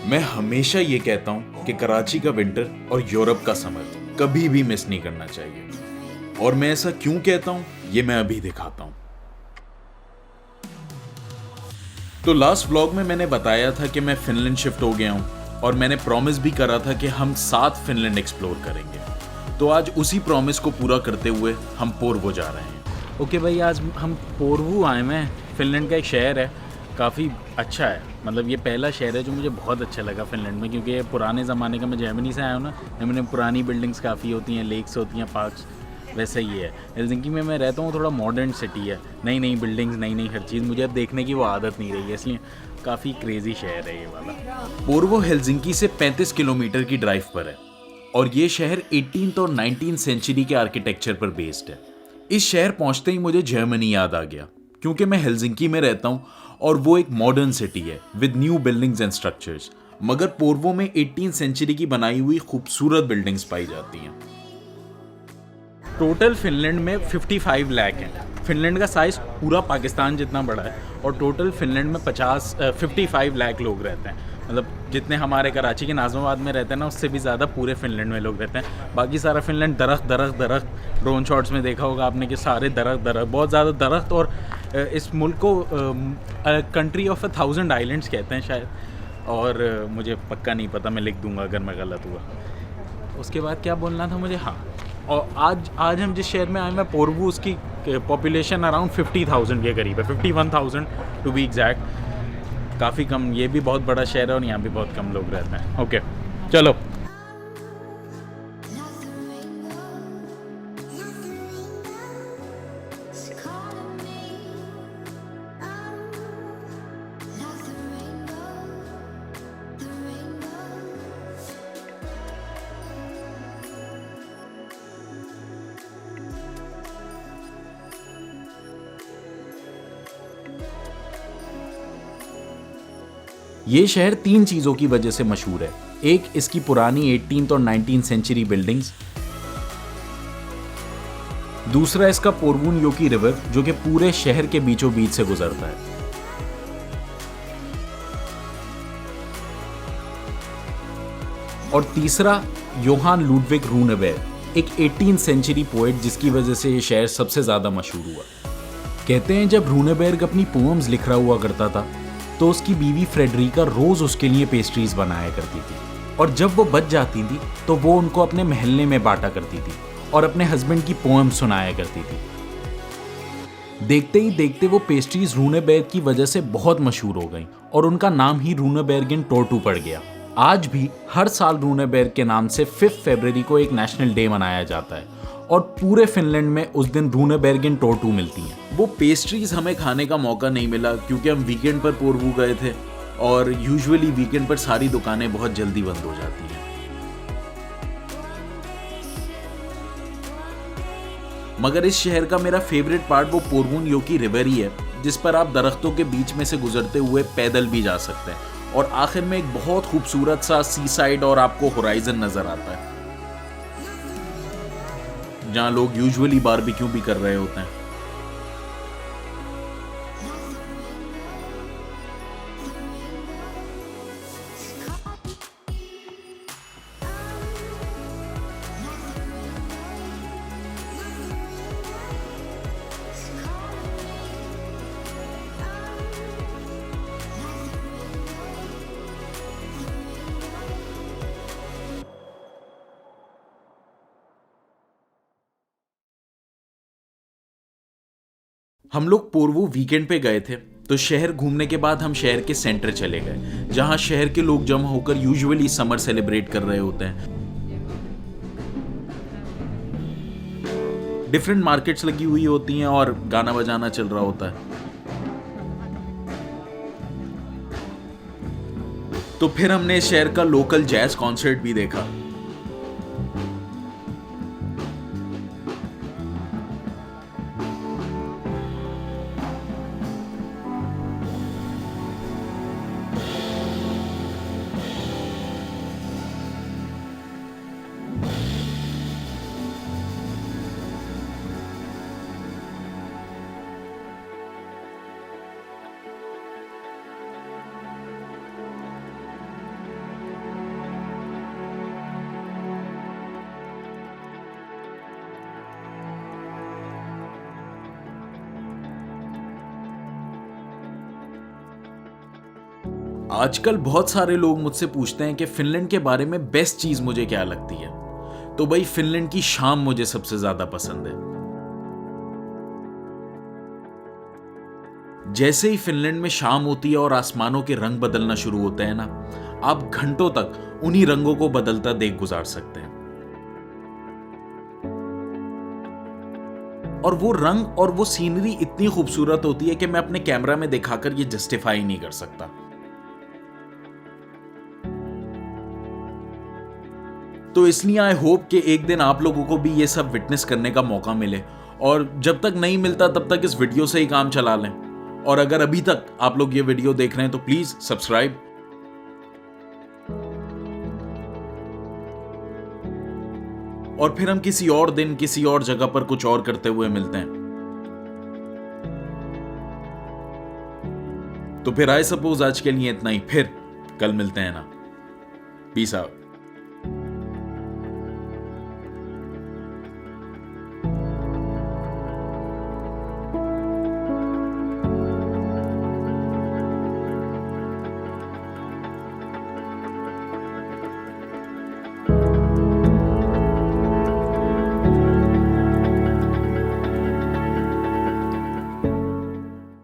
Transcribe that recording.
मैं हमेशा ये कहता हूँ कि कराची का विंटर और यूरोप का समर कभी भी मिस नहीं करना चाहिए। और मैं ऐसा क्यों कहता हूँ ये मैं अभी दिखाता हूँ। तो लास्ट व्लॉग में मैंने बताया था कि मैं फिनलैंड शिफ्ट हो गया हूँ और मैंने प्रॉमिस भी करा था कि हम साथ फिनलैंड एक्सप्लोर करेंगे। तो आज उसी प्रॉमिस को पूरा करते हुए हम पोर्वो जा रहे हैं। ओके भाई, आज हम पोर्वो आए हैं। फिनलैंड का एक शहर है, काफ़ी अच्छा है। मतलब ये पहला शहर है जो मुझे बहुत अच्छा लगा फिनलैंड में, क्योंकि ये पुराने ज़माने का, मैं जर्मनी से आया हूँ ना, जर्मनी में पुरानी बिल्डिंग्स काफ़ी होती हैं, लेक्स होती हैं, पार्क्स, वैसा ही है। हेलसिंकी में मैं रहता हूँ, थोड़ा मॉडर्न सिटी है, नई नई बिल्डिंग्स, नई नई हर चीज़। मुझे अब देखने की वो आदत नहीं रही है, इसलिए काफ़ी क्रेज़ी शहर है ये वाला। पोर्वो हेलसिंकी से 35 किलोमीटर की ड्राइव पर है और ये शहर 18th और 19th सेंचुरी के आर्किटेक्चर पर बेस्ड है। इस शहर पहुंचते ही मुझे जर्मनी याद आ गया, क्योंकि मैं हेलसिंकी में रहता हूं और वो एक मॉडर्न सिटी है with new buildings and structures. मगर पोर्वो में 18th सेंचुरी की बनाई हुई खूबसूरत बिल्डिंग्स पाई जाती हैं। टोटल फिनलैंड में 55 लाख हैं। फिनलैंड का साइज़ पूरा पाकिस्तान जितना बड़ा है, और टोटल फिनलैंड में 55 लाख लोग रहते हैं। मतलब जितने हमारे कराची के नाज़िमाबाद में रहते हैं ना, उससे भी ज़्यादा पूरे फिनलैंड में लोग रहते हैं। बाकी सारा फिनलैंड दरख्त दरख्त दरख्त, ड्रोन शॉट्स में देखा होगा आपने कि सारे दरख्त दरख्त, बहुत ज़्यादा दरख्त। और इस मुल्क को कंट्री ऑफ 1000 आइलैंड्स कहते हैं शायद, और मुझे पक्का नहीं पता, मैं लिख दूंगा अगर मैं गलत हुआ। उसके बाद क्या बोलना था मुझे, हाँ। और आज हम जिस शहर में आए हैं पोर्वो, उसकी पॉपुलेशन अराउंड 50,000 के करीब है, 51,000 टू बी एग्जैक्ट। काफ़ी कम, ये भी बहुत बड़ा शहर है और यहाँ भी बहुत कम लोग रहते हैं। ओके, चलो। ये शहर 3 चीज़ों की वजह से मशहूर है। एक, इसकी पुरानी 18th और 19th सेंचुरी बिल्डिंग्स। दूसरा, इसका पोर्वून योकी रिवर जो कि पूरे शहर के बीचों बीच से गुजरता है। और तीसरा, योहान लुडविग रूनेबेर, एक 18th सेंचुरी पोएट जिसकी वजह से ये शहर सबसे ज्यादा मशहूर हुआ। कहते हैं जब रूनेबेर्ग अपनी पोएम्स लिख रहा हुआ करता था तो उसकी बीवी फ्रेडरिका रोज उसके लिए पेस्ट्रीज बनाया करती थी, और जब वो बच जाती थी तो वो उनको अपने महल्ले में बांटा करती थी और अपने हस्बैंड की पोएम सुनाया करती थी। देखते ही देखते वो पेस्ट्रीज रूनेबेर्ग की वजह से बहुत मशहूर हो गई और उनका नाम ही रूनेबेर्गेन टोर्टू पड़ गया। आज भी हर साल रूनेबेर्ग के नाम से 5 फरवरी को एक नेशनल डे मनाया जाता है और पूरे फिनलैंड में उस दिन रूनेबेर्गेन टोर्टू मिलती हैं। वो पेस्ट्रीज हमें खाने का मौका नहीं मिला क्योंकि हम वीकेंड पर पोर्वो गए थे और यूजुअली वीकेंड पर सारी दुकानें बहुत जल्दी बंद हो जाती हैं। मगर इस शहर का मेरा फेवरेट पार्ट वो पोर्वून योकी रिवर ही है, जिस पर आप दरख्तों के बीच में से गुजरते हुए पैदल भी जा सकते हैं और आखिर में एक बहुत खूबसूरत सा सी साइड और आपको होराइजन नजर आता है जहां लोग यूजुअली बारबेक्यू भी कर रहे होते हैं। हम लोग पोर्वो वीकेंड पे गए थे, तो शहर घूमने के बाद हम शहर के सेंटर चले गए जहां शहर के लोग जमा होकर यूजुअली समर सेलिब्रेट कर रहे होते हैं। डिफरेंट मार्केट्स लगी हुई होती हैं और गाना बजाना चल रहा होता है। तो फिर हमने शहर का लोकल जैज कॉन्सर्ट भी देखा। आजकल बहुत सारे लोग मुझसे पूछते हैं कि फिनलैंड के बारे में बेस्ट चीज मुझे क्या लगती है। तो भाई फिनलैंड की शाम मुझे सबसे ज्यादा पसंद है। जैसे ही फिनलैंड में शाम होती है और आसमानों के रंग बदलना शुरू होते हैं ना, आप घंटों तक उन्हीं रंगों को बदलता देख गुजार सकते हैं। और वो रंग और वो सीनरी इतनी खूबसूरत होती है कि मैं अपने कैमरा में दिखाकर ये जस्टिफाई नहीं कर सकता। तो इसलिए आई होप कि एक दिन आप लोगों को भी ये सब विटनेस करने का मौका मिले, और जब तक नहीं मिलता तब तक इस वीडियो से ही काम चला लें। और अगर अभी तक आप लोग ये वीडियो देख रहे हैं तो प्लीज सब्सक्राइब। और फिर हम किसी और दिन किसी और जगह पर कुछ और करते हुए मिलते हैं। तो फिर आई सपोज आज के लिए इतना ही, फिर कल मिलते हैं ना। Peace out.